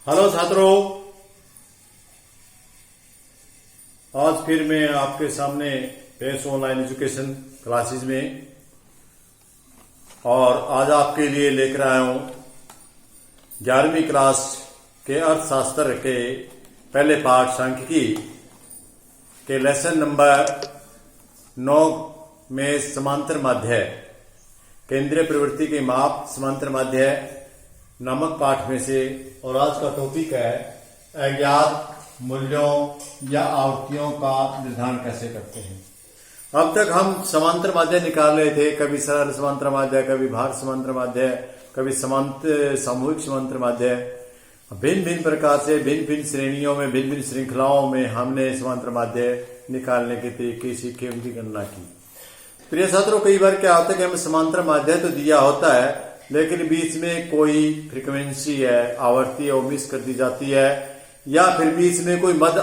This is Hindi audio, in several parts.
हेलो छात्रों, आज फिर मैं आपके सामने पेश ऑनलाइन एजुकेशन क्लासेस में और आज आपके लिए लेकर आया हूं 11वीं क्लास के अर्थशास्त्र के पहले पाठ सांख्यिकी के लेसन नंबर 9 में समांतर माध्य केंद्रीय प्रवृत्ति के माप समांतर माध्य नामक पाठ में से। और आज का टॉपिक है अज्ञात मूल्यों या आवृत्तियों का निर्धारण कैसे करते हैं। अब तक हम समांतर माध्य निकाल रहे थे, कभी सरल समांतर माध्य, कभी भार समांतर माध्य, कभी सामूहिक समांतर माध्य। भिन्न भिन्न प्रकार से भिन्न भिन्न श्रेणियों में भिन्न भिन्न श्रृंखलाओं में हमने समांतर माध्य निकालने के तरीके सीखे, उनकी गणना की। प्रिय छात्रों, कई बार क्या होता है कि हमें समांतर माध्य तो दिया होता है लेकिन बीच में कोई फ्रीक्वेंसी है, आवर्ती है, वो मिस कर दी जाती है, या फिर बीच में कोई मद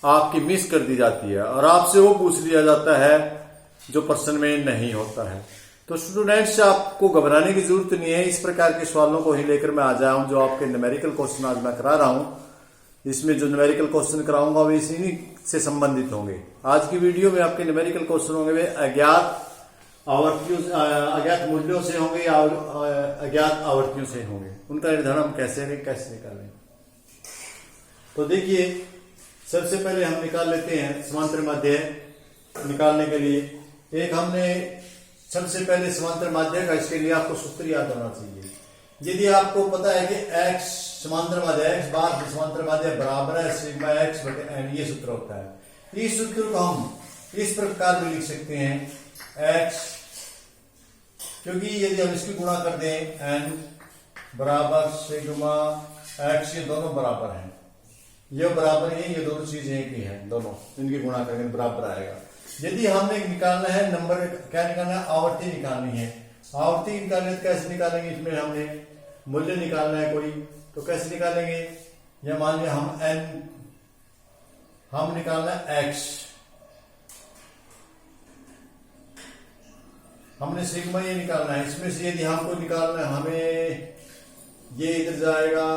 आपकी मिस कर दी जाती है और आपसे वो पूछ लिया जाता है जो प्रश्न में नहीं होता है। तो स्टूडेंट्स, आपको घबराने की जरूरत नहीं है। इस प्रकार के सवालों को ही लेकर मैं आ जाया हूं जो आपके न्यूमेरिकल क्वेश्चन आज मैं करा रहा हूं। इसमें जो न्यूमेरिकल क्वेश्चन कराऊंगा वे इसी से संबंधित होंगे। आज की वीडियो में आपके न्यूमेरिकल क्वेश्चन होंगे वे अज्ञात आवर्तियों, अज्ञात मूल्यों से होंगे या अज्ञात आवर्तियों से होंगे। उनका निर्धारण हम कैसे निकालें। तो देखिए, सबसे पहले हम निकाल लेते हैं समांतर माध्य निकालने के लिए। एक हमने सबसे पहले समांतर माध्य का, इसके लिए आपको सूत्र याद होना चाहिए। यदि आपको पता है कि x समांतर माध्य x बार समांतर माध्य बराबर है सिग्मा x बटे n, ये सूत्र होता है। इस सूत्र को हम इस प्रकार भी लिख सकते हैं x, क्योंकि यदि हम इसकी गुणा कर दें n बराबर सिग्मा x, ये दोनों बराबर हैं, ये बराबर है, ये दोनों चीजें एक ही हैं, दोनों इनकी गुणा करेंगे बराबर आएगा। यदि हमने निकालना है नंबर, क्या निकालना है, आवर्ती निकालनी है। आवर्ती निकालने तो कैसे निकालेंगे, इसमें हमने मूल्य निकालना है कोई, तो कैसे निकालेंगे। या मान लिया हम निकालना है x, हमने सिग्मा ये निकालना है। इसमें से यदि हमको निकालना है, हमें ये इधर जाएगा,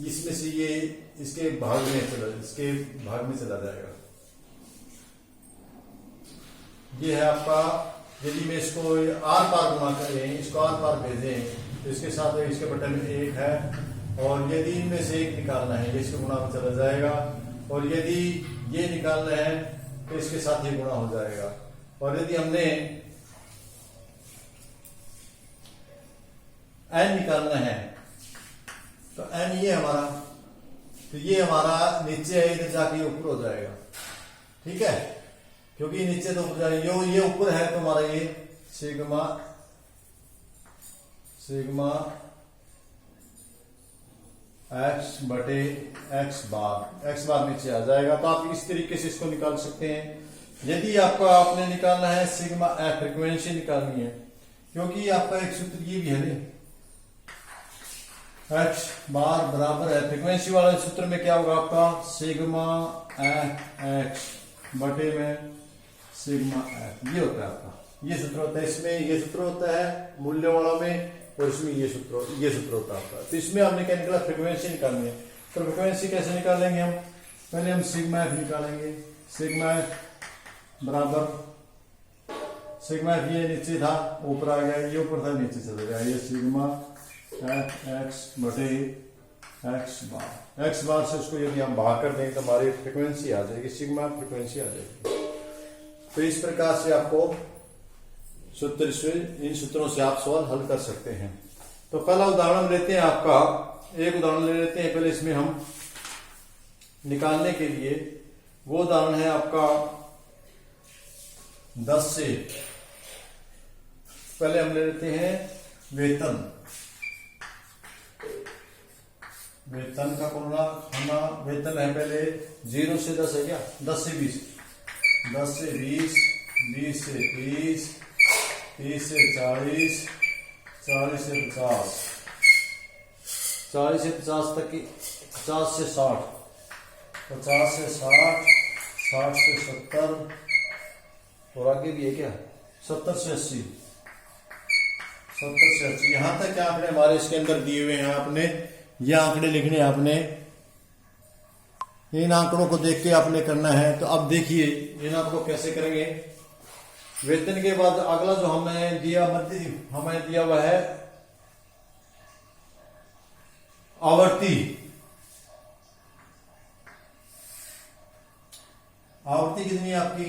इसमें से ये इसके भाग में चला जाएगा। ये है आपका, यदि मैं इसको आर पार गुणा करें, इसको आर पार भेजें, तो इसके साथ इसके बटन में 1 है, और यदि इनमें से एक निकालना है, ये इसके गुणा में चला जाएगा, और यदि ये निकालना है तो इसके साथ ये गुणा हो जाएगा। और यदि हमने n निकालना है तो n ये हमारा, तो ये हमारा नीचे है, इधर जाके ऊपर हो जाएगा। ठीक है, क्योंकि नीचे तो ऊपर जाएगा, ये ऊपर है तो हमारा ये सिग्मा x बटे x बार नीचे आ जाएगा। तो आप इस तरीके से इसको निकाल सकते हैं। यदि आपने निकालना है सिग्मा f, फ्रीक्वेंसी निकालनी है, क्योंकि आपका एक सूत्र ये भी है ना, x बार बराबर है, फ्रीक्वेंसी वाले सूत्र में क्या होगा आपका, सिग्मा x बटे में सिग्मा f, ये होता है आपका, ये सूत्र होता है। इसमें ये सूत्र होता है मूल्य वालों में, और इसमें ये सूत्र होता है आपका। तो इसमें हमने क्या निकाला, फ्रीक्वेंसी निकालनी है। तो फ्रीक्वेंसी कैसे निकालेंगे हम, पहले हम सिग्मा f निकालेंगे। सिग्मा f बराबर, सिग्मा f ये नीचे था ऊपर आ गया, ये ऊपर था नीचे चला गया, ये सिग्मा x बटे x बार से उसको यदि हम भाग कर देंगे तो हमारी फ्रीक्वेंसी आ जाएगी, सिग्मा फ्रीक्वेंसी आ जाएगी। तो इस प्रकार से आपको इन सूत्रों से आप सवाल हल कर सकते हैं। तो पहला उदाहरण लेते हैं, आपका एक उदाहरण ले लेते हैं पहले इसमें हम निकालने के लिए। वो उदाहरण है आपका 10 से, पहले हम ले लेते हैं वेतन का खाना। वेतन है पहले 0 से 10 है क्या, 10 से 20, 10 से 20, 20 से 30, 30 से 40, 40 से 50, 40 से 50 तक की, 50 से 60, 50 से 60, 60 से 70, और आगे भी है क्या, 70 से 80, 70 से 80। यहां तक क्या आपने हमारे इसके अंदर दिए हुए हैं आपने ये आंकड़े लिखने हैं आपने, इन आंकड़ों को देख के आपने करना है। तो अब देखिए इन आंकड़ों कैसे करेंगे। वेतन के बाद अगला जो हमें दिया हमें दिया हुआ है आवर्ती। आवर्ती कितनी है आपकी?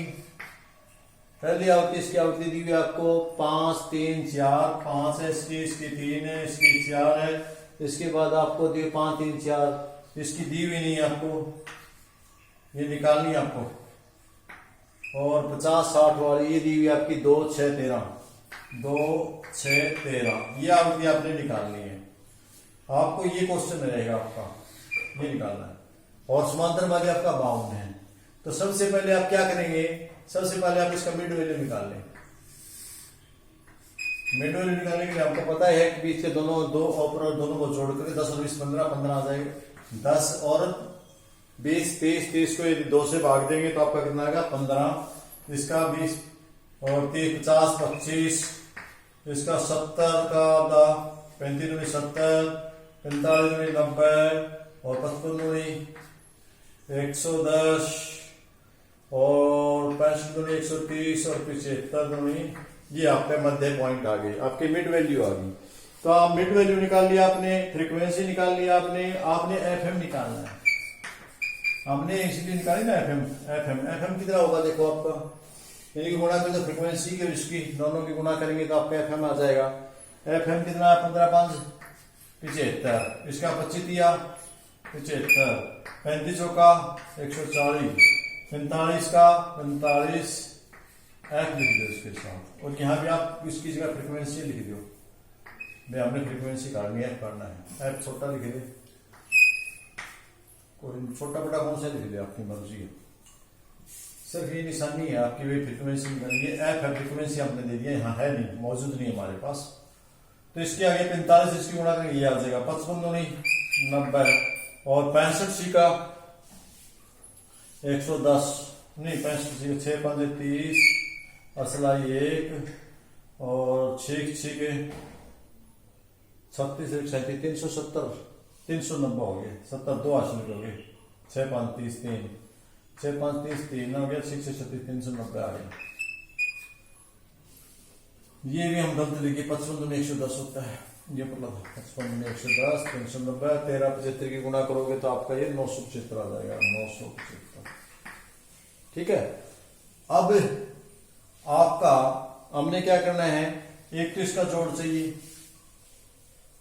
पहली आवृत्ति, इसकी आवृत्ति दी हुई आपको 5 3 4, 5 है इसकी 3 है, इसकी 4 है। इसके बाद आपको दी 5 3 4, इसकी दी हुई नहीं है आपको, ये निकालनी है आपको। और 50 60 वाली ये दी हुई आपकी 2 6 13, 2 6 13, ये आवृत्ति आपने निकालनी है। आपको ये क्वेश्चन रहेगा आपका, ये निकालना है। और समांतर वाली आपका 52 है। तो सबसे पहले आप क्या करेंगे, सबसे पहले आप इसका मिड वैल्यू निकाल लें। मिड वैल्यू निकालने के लिए आपको पता है कि बीच के दोनों दो ऑपरेटर दोनों को जोड़ करके 10 और 20 15 15 आ जाएगा। 10 और 20 30, 30 को यदि 2 से भाग देंगे तो आपका कितना आएगा 15, इसका 20 और 30 50 25, इसका 70 का 35 दूनी 70, 45 दूनी 90 और 55 दूनी 110 और 65 दूनी 130 और 75 दूनी, ये आपका मध्य पॉइंट आ गई, आपकी मिड वैल्यू आ गई। तो आप मिड वैल्यू निकाल लिया आपने, फ्रीक्वेंसी निकाल लिया आपने एफएम निकालना है। हमने इसलिए निकाली ना एफएम। एफएम कितना होगा देखो आपका, यानी कि गुणा करें तो फ्रीक्वेंसी की और इसकी दोनों की गुणा करेंगे तो आपका एफएम आ जाएगा। एफएम कितना है 15 5 75, इसका 25 दिया 75, 35 का 140, 45 का 45 एफ लिख दो इसके साथ। और यहाँ भी आप इसकी जगह फ्रीक्वेंसी लिख दो, भाई हमने फ्रीक्वेंसी काटनी है, एफ करना है। एफ छोटा लिख दे, कोई छोटा बड़ा कौन सा लिख दे आपकी मर्जी है, सिर्फ ये निशानी है आपकी वे फ्रीक्वेंसी निकालिए। एफ है, फ्रीक्वेंसी हमने दे दिया, यहाँ है नहीं, मौजूद नहीं हमारे पास। तो इसके आगे 45 इसकी गुणा करेंगे, ये आ जाएगा 55 दूनी 90 और 65 सी का 110 नहीं 65 सी 6 5 30 असलाई 1 और 6 6 के 36 1 37 370 390 हो गए, 70 2 हासिल हो गए, 6 5 30 3 6 5 30 3 हो गया, 6 6 36 390 आ गया। ये भी हम गलत लिखे, 55 दूनी 110 होता है, ये मतलब 55 दूनी 110 390 13 75 की गुणा करोगे तो आपका ये 975 आ जाएगा, 975। ठीक है। अब आपका हमने क्या करना है, एक तो इसका जोड़ चाहिए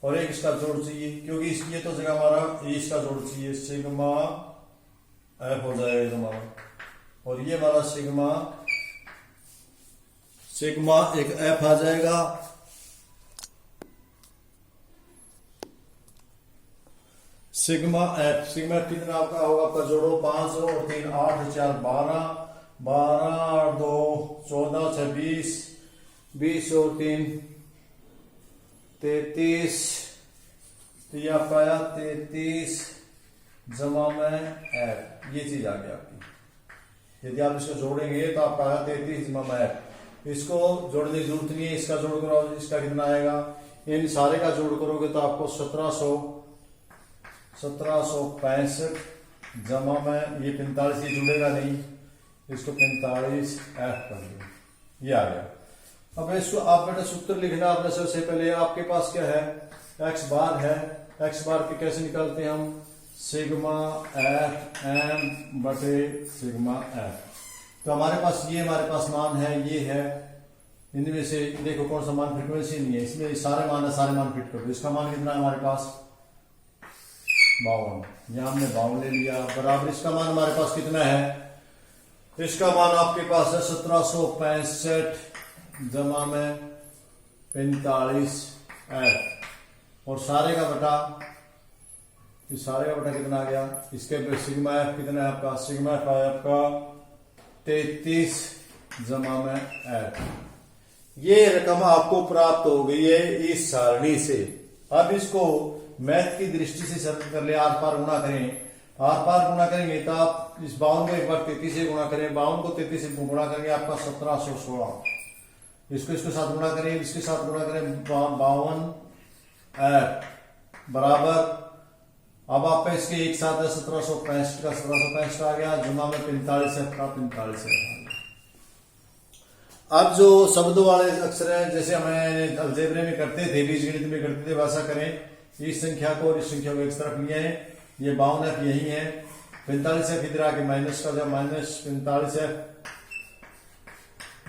और एक इसका जोड़ चाहिए, क्योंकि इसकी तो जगह हमारा इसका जोड़ चाहिए, सिग्मा एफ हो जाएगा हमारा, और ये हमारा सिग्मा एक एफ आ जाएगा। सिग्मा एफ कितना आपका होगा, आपका जोड़ो 5 और 3 8 4 12 12 और 2 14 26 20 और 3 33, तो ये आपका आया 33 जमा में एफ, ये चीज आ गई आपकी। यदि आप इसको जोड़ेंगे तो आपका आया 33 जमा में एफ। इसको जोड़ने की जरूरत नहीं है, इसका जोड़ करो, इसका कितना आएगा, इन सारे का जोड़ करोगे तो आपको 1765 जमा में ये 45, ये जुड़ेगा नहीं, इसको 45 एफ कर दो, ये आ गया। अब इसको आप बेटा सूत्र लिखना आपने सबसे पहले, आपके पास क्या है एक्स बार है, एक्स बार के कैसे निकालते हैं हम, सिग्मा एफ एम बटे सिग्मा एफ। तो हमारे पास ये हमारे पास मान है, ये है, इनमें से देखो कौन सा मान फ्रीक्वेंसी नहीं है, इसमें सारे मान है, सारे मान फिट कर दो। इसका मान कितना है हमारे पास 52, यहां हमने 52 ले लिया, बराबर इसका मान हमारे पास कितना है, इसका मान आपके पास है 1765 जमा में 45 एफ, और सारे का बटा, इस सारे का बटा कितना आ गया, इसके सिग्मा एफ कितना है आपका, सिग्मा एफ आया आपका 33 जमा में एफ। ये रकम आपको प्राप्त हो गई है इस सारणी से। अब इसको मैथ की दृष्टि से सरल कर ले, आर पार गुणा करें, आर पार गुणा करेंगे तो आप इस 52 को एक बार 33 से गुणा करें, 52 को 33 से गुणा करेंगे आपका 1716, इसको इसके साथ गुणा करें, इसके साथ गुणा करें 52 एफ बराबर अब आपका इसके एक साथ है 1765 का 1765 आ गया, जुमा में 45 का 45 है। अब जो शब्द वाले अक्षर है, जैसे हमें अलजेब्रे में करते थे, बीजगणित में करते थे, वैसा करें। इस संख्या को और इस संख्या को एक तरफ लिए हैं, ये 52F यही है, 45F इधर आके माइनस का, जब माइनस 45F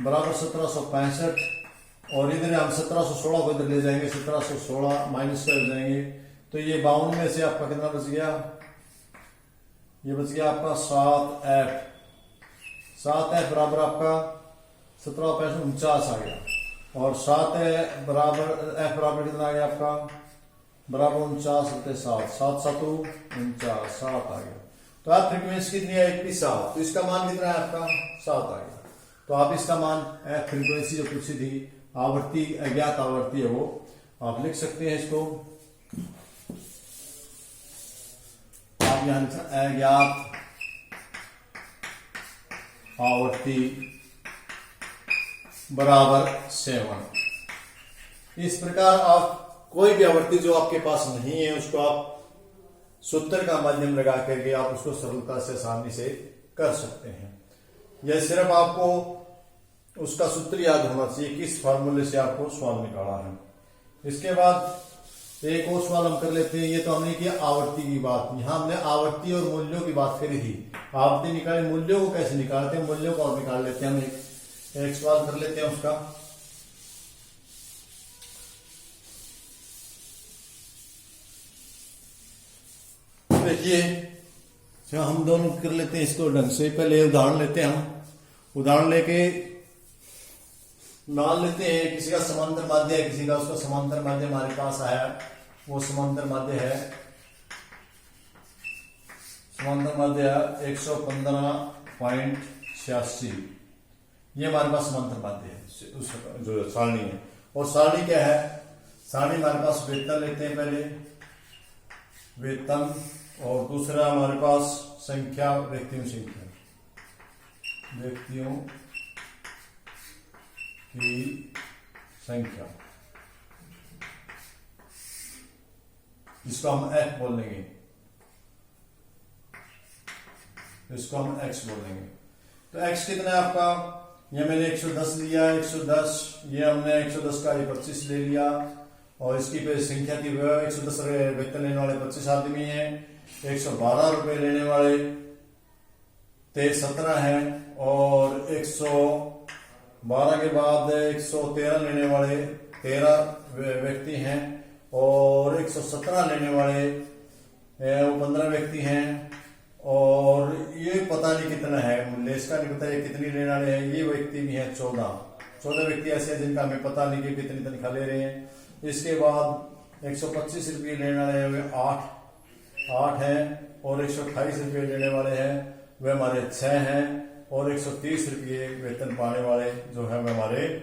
बराबर 1765, और इधर हम 1716 को इधर ले जाएंगे, 1716 माइनस कर जाएंगे, तो ये 52 में से आपका कितना बच गया, ये बच गया आपका 7F बराबर आपका 1749 आ गया, और 7 बराबर F बराबर कितना आ गया आपका, बराबर 49 7 7 49 7 आ गया। तो आप फ्रीक्वेंसी कितनी है, 7, तो इसका मान कितना है आपका 7 आ गया। तो आप इसका मान फ्रीक्वेंसी जो पूछी थी, आवर्ती अज्ञात आवर्ती है, वो आप लिख सकते हैं। इसको आप यहां अज्ञात आवर्ती बराबर 7। इस प्रकार आप कोई भी आवर्ती जो आपके पास नहीं है, उसको आप सूत्र का माध्यम लगा करके आप उसको सरलता से आसानी से कर सकते हैं। यह सिर्फ आपको उसका सूत्र याद होना चाहिए, किस फार्मूले से आपको सवाल निकाला है। इसके बाद एक और सवाल हम कर लेते हैं। ये तो हमने किया आवर्ती की बात, यहां हमने आवर्ती और मूल्यों की बात करी थी। आवर्ती निकाले, मूल्यों को कैसे निकालते हैं, मूल्यों को और निकाल लेते हैं। हम एक सवाल कर लेते हैं उसका। देखिए हम दोनों कर लेते हैं इसको ढंग से। पहले उदाहरण लेते हैं, हम उदाहरण लेके मान लेते हैं किसी का समांतर माध्य है, किसी का, उसका समांतर माध्य हमारे पास आया, वो समांतर माध्य है, समांतर माध्य 115.86, ये हमारे पास समांतर माध्य है, जो सारणी है। और सारणी क्या है, सारणी हमारे पास वेतन लेते हैं पहले, वेतन, और दूसरा हमारे पास संख्या, व्यक्तियों संख्या, व्यक्तियों की संख्या, जिसको हम F बोल लेंगे, इसको हम X बोल लेंगे। तो X कितना है आपका, ये मैंने 110 लिया, 110, ये हमने 110 का 25 ले लिया, और इसकी संख्या थी 110 वेतन लेने वाले 25 आदमी हैं, 112 रुपए लेने वाले 17 हैं, और 112 के बाद 113 लेने वाले 13 व्यक्ति हैं, और 117 लेने वाले वो 15 व्यक्ति हैं, और ये पता नहीं कितना है मूल्य, इसका नहीं पता ये कितनी लेने वाले हैं। ये व्यक्ति भी हैं 14 व्यक्ति ऐसे हैं जिनका हमें पता नहीं कि कितनी तनख्वाह ले रहे हैं। इसके बाद 125 रुपये लेने वाले हैं, वे 8 हैं, और 128 रुपये लेने वाले हैं, वे हमारे 6 हैं, और 130 रुपये वेतन पाने वाले जो है वे हमारे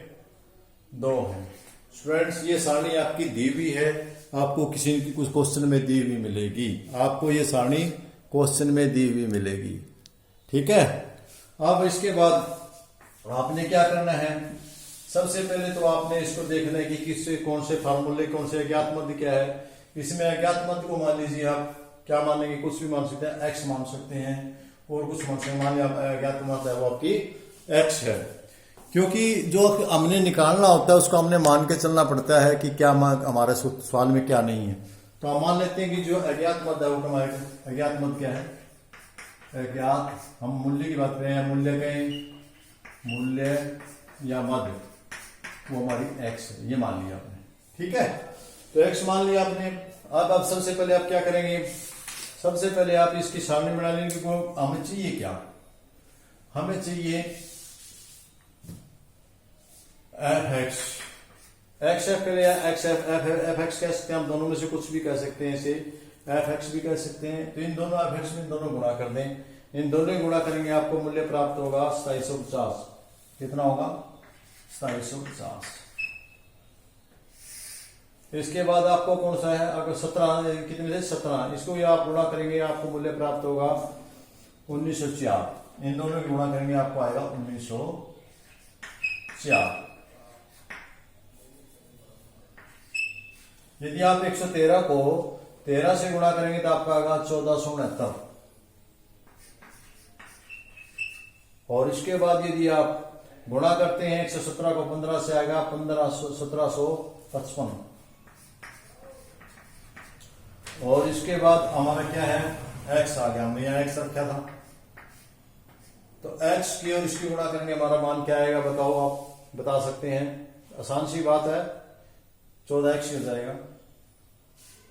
2 हैं। स्टूडेंट्स, ये सारणी आपकी दी हुई है, आपको किसी कुछ क्वेश्चन में दी हुई मिलेगी, आपको ये सारणी क्वेश्चन में दी हुई मिलेगी, ठीक है। अब इसके बाद आपने क्या करना है, सबसे पहले तो आपने इसको देखना है कि किससे कौन से फार्मूले, कौन से अज्ञात मध्य क्या है। इसमें अज्ञात मध्य को मान लीजिए आप क्या मानेंगे, कुछ भी मान सकते हैं, X मान सकते हैं, और कुछ मान सकते हैं, मान लिया अज्ञात मध्य है वो आपकी X है, क्योंकि जो हमने निकालना होता है उसको हमने मान के चलना पड़ता है कि क्या हमारे सवाल में क्या नहीं है। तो हम मान लेते हैं कि जो अज्ञात मध्य है वो हमारे अज्ञात मध्य क्या है, अज्ञात, हम मूल्य की बात करें, मूल्य कहें, मूल्य या मध्य, वो हमारी X है, ये मान लिया आपने, ठीक है। तो X मान लिया आपने। अब सबसे पहले आप क्या करेंगे, सबसे पहले आप इसकी सारणी बना लेंगे कि हमें चाहिए क्या, हमें चाहिए fx, xf के लिए fx कह सकते हैं, हम दोनों में से कुछ भी कह सकते हैं, इसे fx भी कह सकते हैं। तो इन दोनों fx में इन दोनों गुणा कर दें, इन दोनों गुणा करेंगे, आपको मूल्य प्राप्त होगा 2750। कितना होगा, 2750। इसके बाद आपको कौन सा है, अगर 17 कितने से 17, इसको भी आप गुणा करेंगे, आपको मूल्य प्राप्त होगा 1904। इन दोनों की गुणा करेंगे, आपको आएगा 1904। यदि आप 113 को 13 से गुणा करेंगे तो आपका आएगा 1469। और इसके बाद यदि आप गुणा करते हैं 117 को 15 से आएगा 1755। और इसके बाद हमारा क्या है, x आ गया, हमने यहाँ x रखा था, तो x की और इसकी गुणा करेंगे हमारा मान क्या आएगा बताओ, आप बता सकते हैं, आसान सी बात है, 14x हो जाएगा।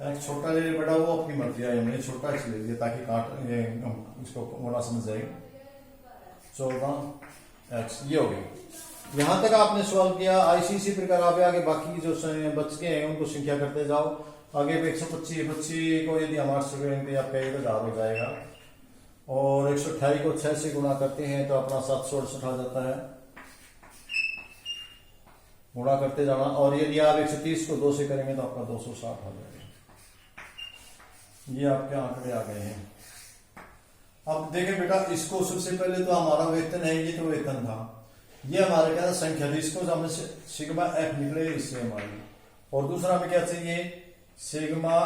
x छोटा ले बड़ा वो अपनी मर्जी है, हमने छोटा x ले लिया ताकि काट ये इसको गुणा समझ जाएगा। 14x ये हो गई। यहां तक आपने सवाल किया। ICC प्रकार आप आगे बाकी की जो बच के हैं उनको संख्या करते जाओ। आगे 125 को यदि हमारे से करेंगे आपका 1000 हो जाएगा। और 128 को 6 से गुणा करते हैं तो अपना 768 आ जाता है, गुणा करते जाना। और यदि आप 130 को 2 से करेंगे तो आपका 260 आ जाएगा। ये आपके आंकड़े आ गए हैं। अब देखें बेटा, इसको सबसे पहले तो हमारा वेतन है, ये तो वेतन था, ये हमारे क्या संख्या थी, इसको हमने सिग्मा एफ निकले इससे हमारी। और दूसरा हमें क्या चाहिए, सिग्मा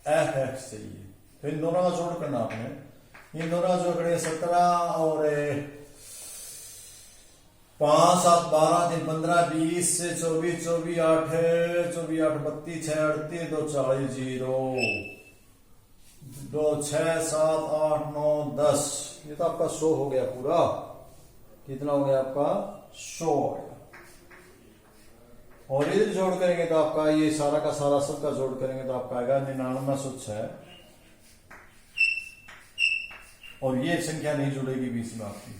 एफ एक्स चाहिए। तो इन दोनों का जोड़ करना आपने, इन दोनों का जोड़ करेंगे 17 और 5 7 12 3 15 20 से 24 24 8 24 8 32 6 38 2 40 0 2 6 7 8 9 10। ये तो आपका 100 हो गया पूरा। कितना हो गया आपका 100 हो गया। और इधर जोड़ करेंगे तो आपका ये सारा का सारा सबका जोड़ करेंगे तो आपका आएगा 9906। और ये संख्या नहीं जुड़ेगी बीच में आपकी,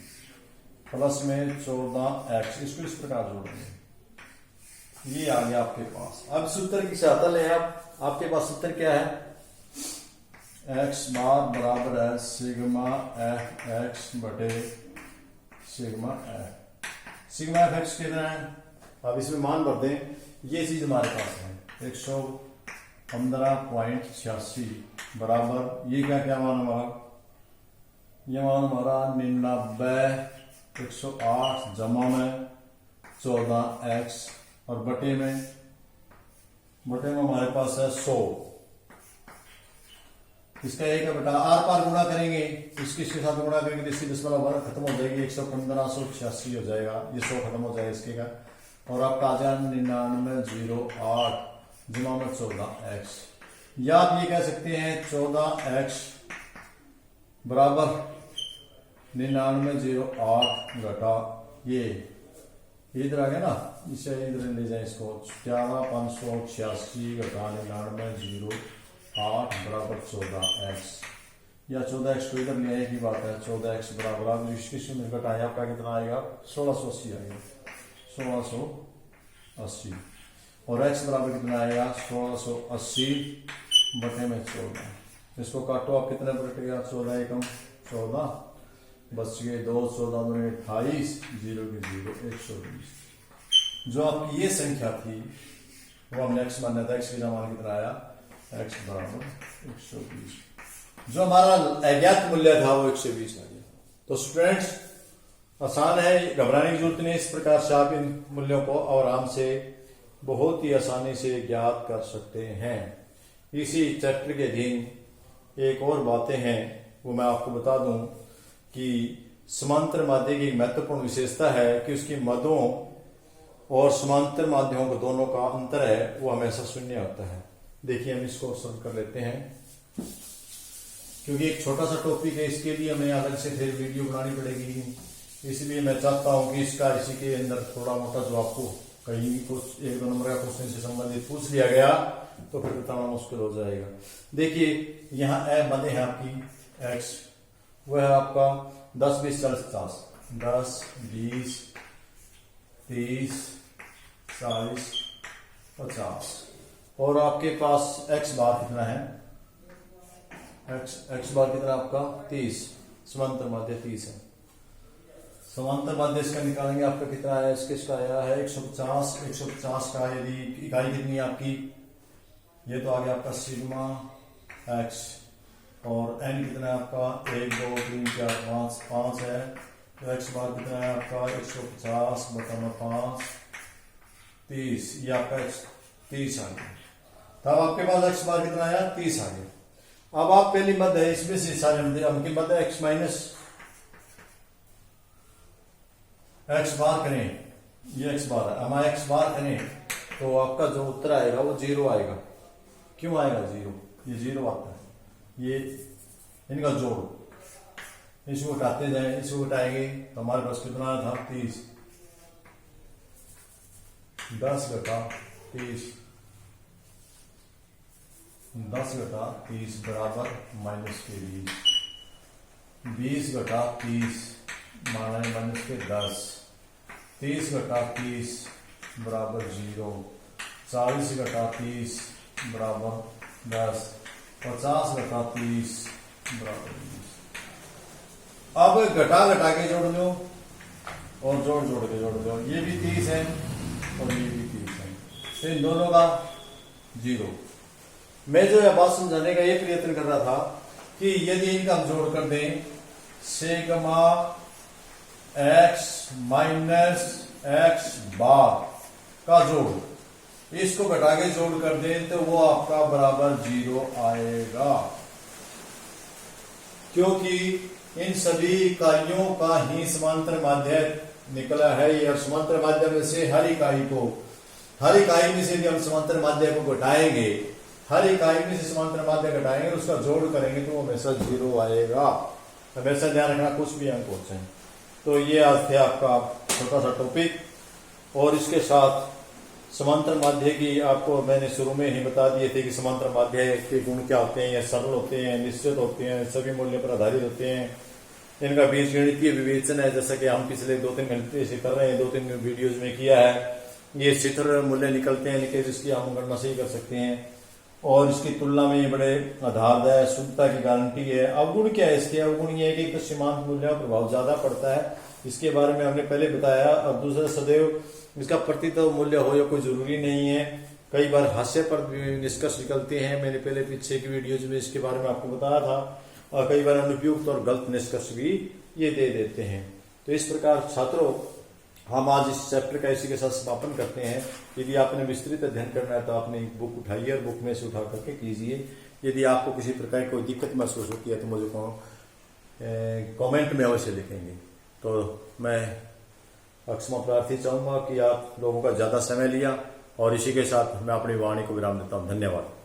प्लस में 14x, इसको इस प्रकार जोड़ेंगे। ये आ गया आपके पास। अब सूत्र की सहायता ले आपके पास सूत्र क्या है, x बार बराबर है सिग्मा एफ एक्स बटे sigma F. Sigma F x कितना है, अब इसमें मान भर दें। ये चीज हमारे पास है 115.86 बराबर, ये क्या क्या मान हमारा, ये मान हमारा 99 108 जमा में 14x और बटे में हमारे पास है 100। इसका एक है बेटा, आर पार गुणा करेंगे, इसके साथ गुणा करेंगे तो इसकी 10 वाला खत्म हो जाएगी, 11586 हो जाएगा, ये 100 खत्म हो जाएगा इसके का। और आपका आ जाए 9908 जमा में 14x, या आप ये कह सकते हैं 14x बराबर 9908 घटा ये इधर आ गया ना, इसे इधर ले जाए इसको 11586 घटा 9908 बराबर 14x, या 14x को इधर ले आए की बात है। 14x बराबर आप इसके में घटाए आपका कितना आएगा 1680 आएगा, 1680। और x बराबर कितना आएगा 1680 बटे में 14। इसको काटो आप, कितने बट गया 14 एकम 14, बच गए 2, 14 दूनी 28, 0 के 0 120। जो आपकी ये संख्या थी वो हमने x माना था, x का मान कितना आया x बराबर 120। जो हमारा अज्ञात मूल्य था वो 120 आ गया। तो स्टूडेंट्स आसान है, घबराने की जरूरत नहीं। इस प्रकार से आप इन मूल्यों को आराम से बहुत ही आसानी से ज्ञात कर सकते हैं। इसी चैप्टर के अधीन एक और बातें हैं वो मैं आपको बता दूं कि समांतर माध्य की महत्वपूर्ण विशेषता है कि उसकी मदों और समांतर माध्यमों को दोनों का अंतर है वो हमेशा शून्य होता है। देखिए हम इसको सॉल्व कर लेते हैं, क्योंकि एक छोटा सा टॉपिक है, इसके लिए हमें अलग से फिर वीडियो बनानी पड़ेगी। इसलिए मैं चाहता हूं कि इसका इसी के अंदर थोड़ा मोटा जो आपको कहीं कुछ 1-2 नंबर का क्वेश्चन से संबंधित पूछ लिया गया तो फिर बताना मुश्किल हो जाएगा। देखिए यहाँ मदे है आपकी x, वह है आपका 10 20 40 50, 10 20 30 40 50। और आपके पास x बार कितना है, x बार कितना आपका 30, समांतर माध्य 30 है। समांतर माध्य इसका निकालेंगे, आपका कितना है, इसका आया है 150। 150 का यदि इकाई कितनी है आपकी, ये तो आ गया आपका सिग्मा x। और n कितना है आपका 1 2 3 4 5 है। तो x बार कितना है आपका 150 बटा 5 30, ये आपका 30 आ गया। तब आपके पास एक्स बार कितना आया 30 आ गया। अब आप पहली मद है इसमें से सारे हमकी मद है एक्स माइनस एक्स बार करें, ये एक्स बार है, हम एक्स बार करें तो आपका जो उत्तर आएगा वो 0 आएगा। क्यों आएगा 0? ये 0 आता है, ये इनका जोड़, इसको घटाते जाए, इसको घटाएंगे तो हमारे पास कितना था 30, 10 घटा 30, 10 घटा 30 बराबर माइनस के 20 घटा 30 माइनस के 10, 30 घटा 30 बराबर 0, 40 घटा 30 बराबर 10, 50 घटा 30 बराबर 20। अब घटा घटा के जोड़ दो और जोड़ जोड़ के जोड़ दो, ये भी 30 है और ये भी 30 है, तो इन दोनों का 0। मैं जो यह बात समझाने का ये प्रयत्न कर रहा था कि यदि इनका हम जोड़ कर दें सिग्मा एक्स माइनस एक्स बार का जोड़, इसको घटा के जोड़ कर दें तो वो आपका बराबर 0 आएगा, क्योंकि इन सभी इकाइयों का ही समांतर माध्य निकला है। ये समांतर माध्य में से हर इकाई में से यदि हम समांतर माध्य को घटाएंगे, हर इकाई में से समांतर माध्य घटाएंगे, उसका जोड़ करेंगे तो वो हमेशा 0 आएगा। हमेशा ध्यान रखना कुछ भी अंक होते हैं। तो ये आज थे आपका छोटा सा टॉपिक, और इसके साथ समांतर माध्य की आपको मैंने शुरू में ही बता दिए थे कि समांतर माध्य के गुण क्या होते हैं, या सरल होते हैं, निश्चित होते हैं, सभी मूल्य पर आधारित होते हैं। इनका बीजगणितीय विवेचन है, जैसा कि हम पिछले 2-3 घंटे से कर रहे हैं, 2-3 वीडियोज में किया है। ये शिथिल मूल्य निकलते हैं, निकले जिसकी हम गणना सही कर सकते हैं, और इसकी तुलना में ये बड़े आधारदायक है, शुद्धता की गारंटी है। अवगुण क्या है इसके? अवगुण ये है कि सीमांत मूल्य का प्रभाव ज्यादा पड़ता है, इसके बारे में हमने पहले बताया। और दूसरा, सदैव इसका प्रतितव मूल्य हो या कोई जरूरी नहीं है, कई बार हास्य पर भी निष्कर्ष निकलते हैं। मैंने पहले पीछे की वीडियोज में इसके बारे में आपको बताया था, और कई बार अनुपयुक्त और गलत निष्कर्ष भी ये दे देते हैं। तो इस प्रकार छात्रों, हम आज इस चैप्टर का इसी के साथ समापन करते हैं। यदि आपने विस्तृत अध्ययन करना है तो आपने एक बुक उठाइए और बुक में से उठा करके कीजिए। यदि आपको किसी प्रकार की कोई दिक्कत महसूस होती है तो मुझे कमेंट में अवश्य लिखेंगे। तो मैं अक्षमा प्रार्थी चाहूंगा कि आप लोगों का ज्यादा समय लिया, और इसी के साथ मैं अपनी वाणी को विराम देता हूं। धन्यवाद।